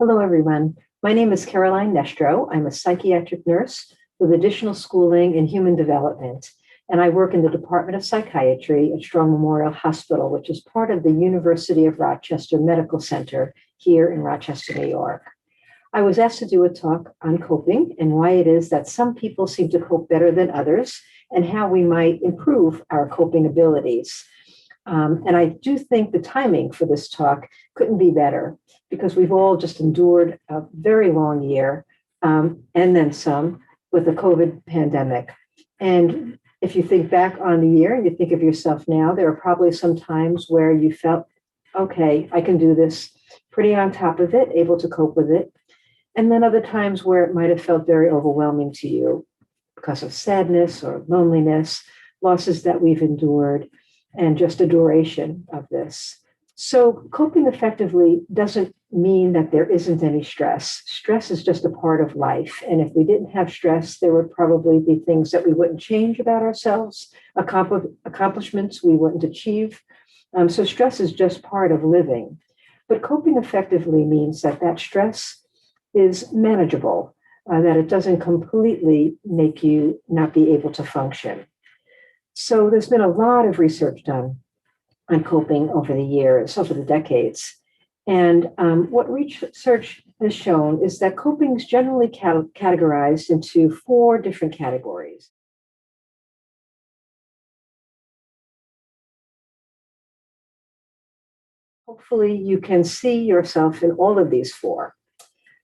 Hello, everyone. My name is Caroline Nestro. I'm a psychiatric nurse with additional schooling in human development, and I work in the Department of Psychiatry at Strong Memorial Hospital, which is part of the University of Rochester Medical Center here in Rochester, New York. I was asked to do a talk on coping and why it is that some people seem to cope better than others and how we might improve our coping abilities. And I do think the timing for this talk couldn't be better because we've all just endured a very long year and then some with the COVID pandemic. And if you think back on the year and you think of yourself now, there are probably some times where you felt, okay, I can do this, pretty on top of it, able to cope with it. And then other times where it might have felt very overwhelming to you because of sadness or loneliness, losses that we've endured, and just a duration of this. So coping effectively doesn't mean that there isn't any stress. Stress is just a part of life. And if we didn't have stress, there would probably be things that we wouldn't change about ourselves, accomplishments we wouldn't achieve. So stress is just part of living. But coping effectively means that that stress is manageable, that it doesn't completely make you not be able to function. So there's been a lot of research done on coping over the years, over the decades. And what research has shown is that coping is generally categorized into 4 different categories. Hopefully you can see yourself in all of these 4.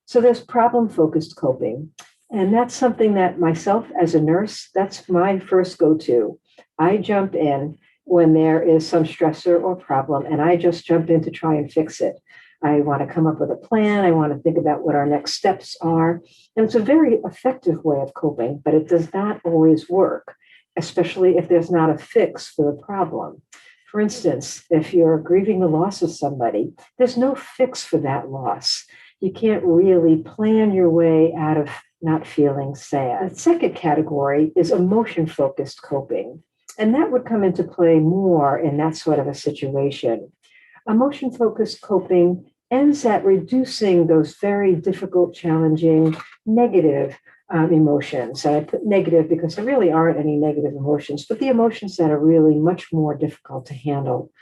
So there's problem-focused coping. And that's something that myself as a nurse, that's my first go-to. I jump in when there is some stressor or problem, and I just jump in to try and fix it. I want to come up with a plan. I want to think about what our next steps are. And it's a very effective way of coping, but it does not always work, especially if there's not a fix for the problem. For instance, if you're grieving the loss of somebody, there's no fix for that loss. You can't really plan your way out of not feeling sad. The second category is emotion-focused coping. And that would come into play more in that sort of a situation. Emotion-focused coping ends at reducing those very difficult, challenging, negative emotions. And I put negative because there really aren't any negative emotions, but the emotions that are really much more difficult to handle.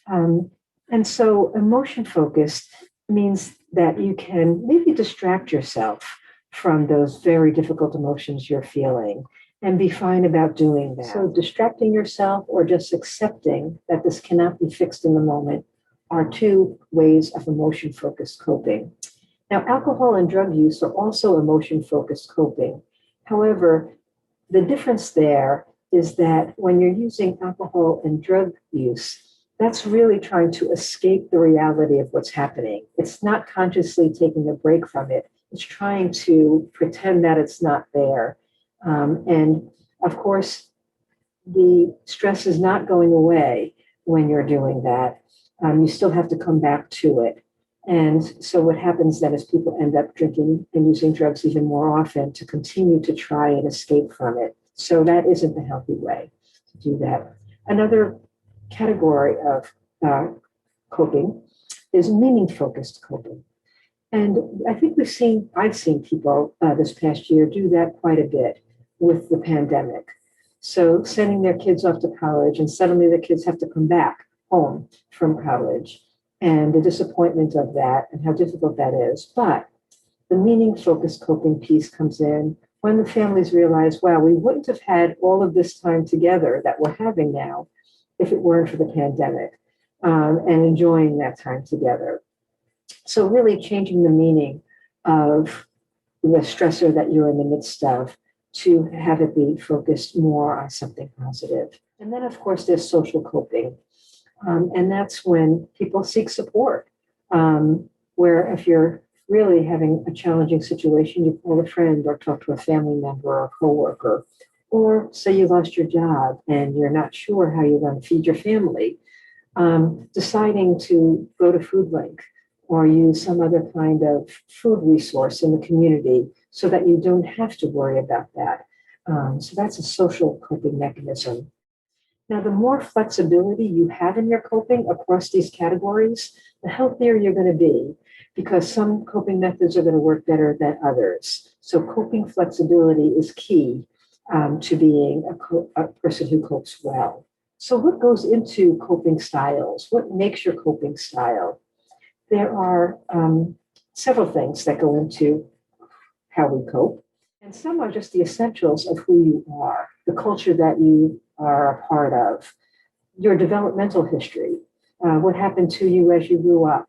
And so emotion-focused means that you can maybe distract yourself from those very difficult emotions you're feeling and be fine about doing that. So distracting yourself or just accepting that this cannot be fixed in the moment are 2 ways of emotion-focused coping. Now, alcohol and drug use are also emotion-focused coping. However, the difference there is that when you're using alcohol and drug use, that's really trying to escape the reality of what's happening. It's not consciously taking a break from it. It's trying to pretend that it's not there. And of course, the stress is not going away when you're doing that. You still have to come back to it. And so what happens then is people end up drinking and using drugs even more often to continue to try and escape from it. So that isn't the healthy way to do that. Another category of coping is meaning-focused coping. And I think I've seen people this past year do that quite a bit with the pandemic. So sending their kids off to college and suddenly the kids have to come back home from college and the disappointment of that and how difficult that is. But the meaning-focused coping piece comes in when the families realize, wow, we wouldn't have had all of this time together that we're having now if it weren't for the pandemic, and enjoying that time together. So really changing the meaning of the stressor that you're in the midst of to have it be focused more on something positive. And then, of course, there's social coping. And that's when people seek support, where if you're really having a challenging situation, you call a friend or talk to a family member or a coworker, or say you lost your job and you're not sure how you're going to feed your family, deciding to go to FoodLink or use some other kind of food resource in the community so that you don't have to worry about that. So that's a social coping mechanism. Now, the more flexibility you have in your coping across these categories, the healthier you're going to be, because some coping methods are going to work better than others. So coping flexibility is key to being a person who copes well. So what goes into coping styles? What makes your coping style? There are several things that go into how we cope, and some are just the essentials of who you are, the culture that you are a part of, your developmental history, what happened to you as you grew up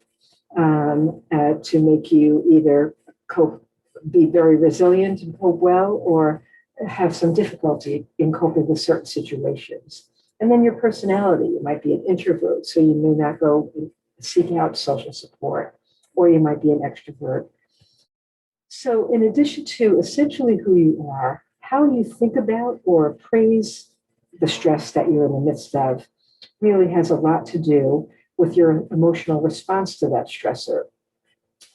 to make you either cope, be very resilient and cope well, or have some difficulty in coping with certain situations. And then your personality, you might be an introvert, so you may not go and seek out social support, or you might be an extrovert. So in addition to essentially who you are, how you think about or appraise the stress that you're in the midst of really has a lot to do with your emotional response to that stressor.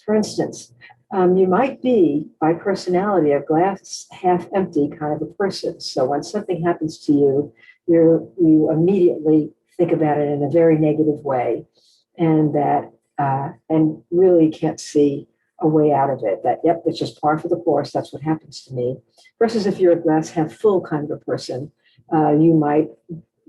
For instance, you might be, by personality, a glass half empty kind of a person. So when something happens to you, you immediately think about it in a very negative way, and and really can't see a way out of it. That, yep, it's just par for the course. That's what happens to me. Versus if you're a glass half full kind of a person, you might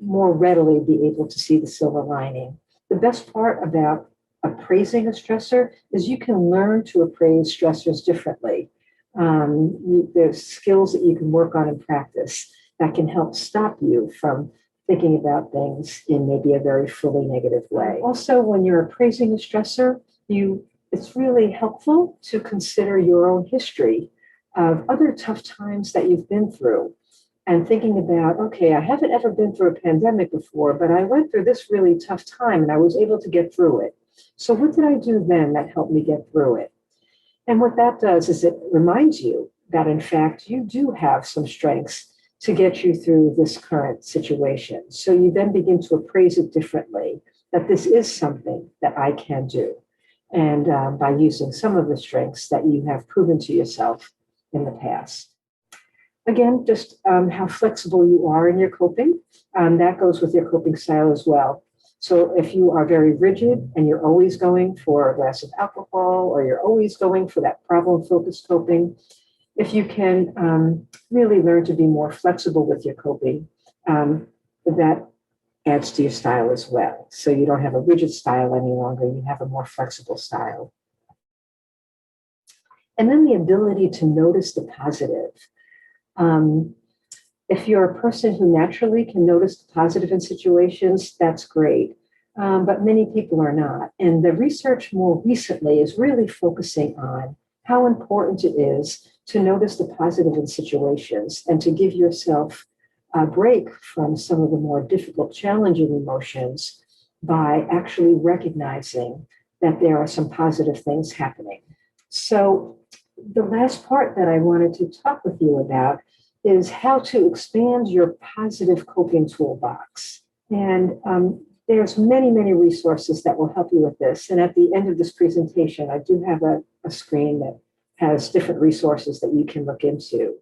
more readily be able to see the silver lining. The best part about appraising a stressor is you can learn to appraise stressors differently. There's skills that you can work on and practice that can help stop you from thinking about things in maybe a very fully negative way. Also, when you're appraising a stressor, it's really helpful to consider your own history of other tough times that you've been through, and thinking about, okay, I haven't ever been through a pandemic before, but I went through this really tough time and I was able to get through it. So what did I do then that helped me get through it? And what that does is it reminds you that, in fact, you do have some strengths to get you through this current situation. So you then begin to appraise it differently, that this is something that I can do. And by using some of the strengths that you have proven to yourself in the past. Again, just how flexible you are in your coping, that goes with your coping style as well. So if you are very rigid and you're always going for a glass of alcohol, or you're always going for that problem-focused coping, if you can really learn to be more flexible with your coping, that adds to your style as well. So you don't have a rigid style any longer, you have a more flexible style. And then the ability to notice the positive. If you're a person who naturally can notice the positive in situations, that's great. But many people are not. And the research more recently is really focusing on how important it is to notice the positive in situations and to give yourself a break from some of the more difficult, challenging emotions by actually recognizing that there are some positive things happening. So the last part that I wanted to talk with you about is how to expand your positive coping toolbox. And there's many, many resources that will help you with this. And at the end of this presentation, I do have a screen that has different resources that you can look into.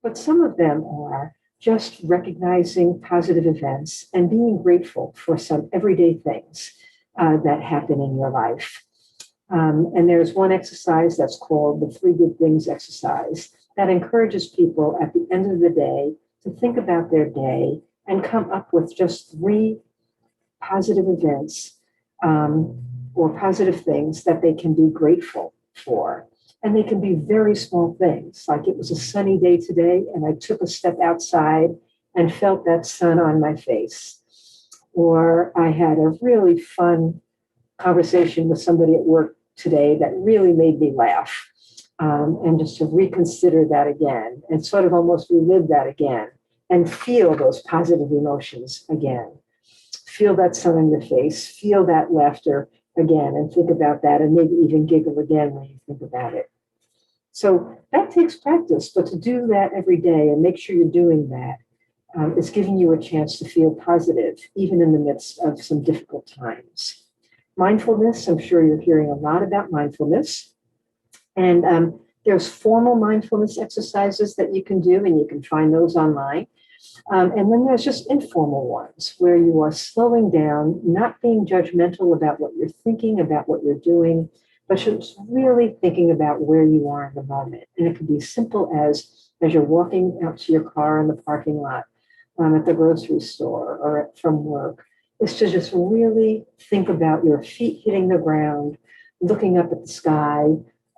But some of them are just recognizing positive events and being grateful for some everyday things that happen in your life. And there's one exercise that's called the 3 Good Things exercise that encourages people at the end of the day to think about their day and come up with just 3 positive events or positive things that they can be grateful for. And they can be very small things, like it was a sunny day today and I took a step outside and felt that sun on my face. Or I had a really fun conversation with somebody at work today that really made me laugh. And just to reconsider that again and sort of almost relive that again and feel those positive emotions again. Feel that sun in your face, feel that laughter again, and think about that, and maybe even giggle again when you think about it. So that takes practice, but to do that every day and make sure you're doing that is giving you a chance to feel positive, even in the midst of some difficult times. Mindfulness, I'm sure you're hearing a lot about mindfulness. And There's formal mindfulness exercises that you can do, and you can find those online. And then there's just informal ones where you are slowing down, not being judgmental about what you're thinking, about what you're doing, but just really thinking about where you are in the moment. And it can be simple as you're walking out to your car in the parking lot, at the grocery store, or from work. It's to just really think about your feet hitting the ground, looking up at the sky,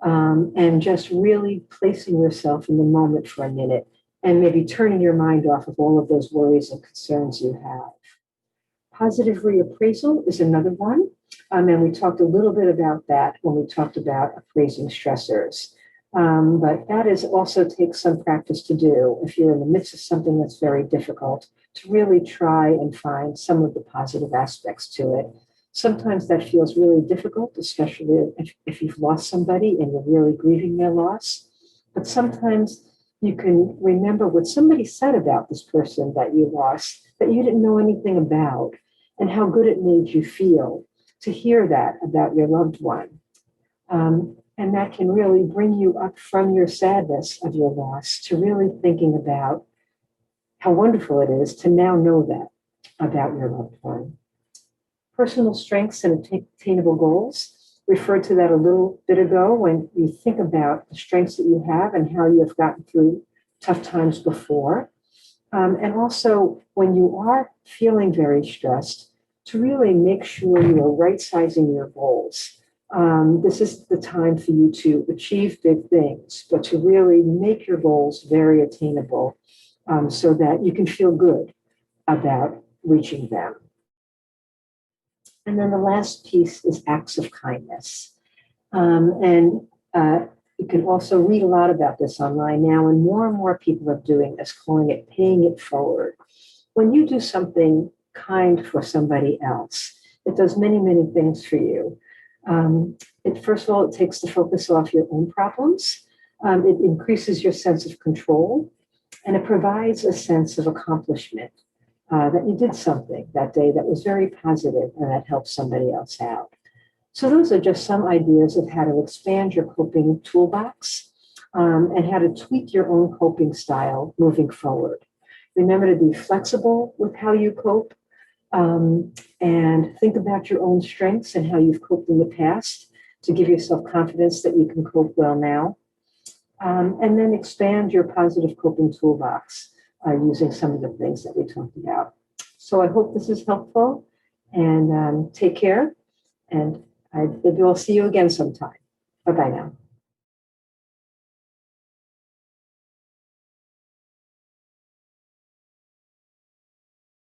and just really placing yourself in the moment for a minute, and maybe turning your mind off of all of those worries and concerns you have. Positive reappraisal is another one. And we talked a little bit about that when we talked about appraising stressors. But that is also takes some practice to do if you're in the midst of something that's very difficult, to really try and find some of the positive aspects to it. Sometimes that feels really difficult, especially if you've lost somebody and you're really grieving their loss. But sometimes you can remember what somebody said about this person that you lost that you didn't know anything about, and how good it made you feel to hear that about your loved one. And that can really bring you up from your sadness of your loss to really thinking about how wonderful it is to now know that about your loved one. Personal strengths and attainable goals. Referred to that a little bit ago, when you think about the strengths that you have and how you have gotten through tough times before. And also, when you are feeling very stressed, to really make sure you are right-sizing your goals. This is the time for you to achieve big things, but to really make your goals very attainable, so that you can feel good about reaching them. And then the last piece is acts of kindness. And you can also read a lot about this online now, and more people are doing this, calling it paying it forward. When you do something kind for somebody else, it does many things for you. First of all, it takes the focus off your own problems. It increases your sense of control, and it provides a sense of accomplishment, that you did something that day that was very positive and that helped somebody else out. So those are just some ideas of how to expand your coping toolbox, and how to tweak your own coping style moving forward. Remember to be flexible with how you cope, and think about your own strengths and how you've coped in the past to give yourself confidence that you can cope well now. And then expand your positive coping toolbox using some of the things that we talked about. So I hope this is helpful, and take care. And maybe I'll see you again sometime. Bye-bye now.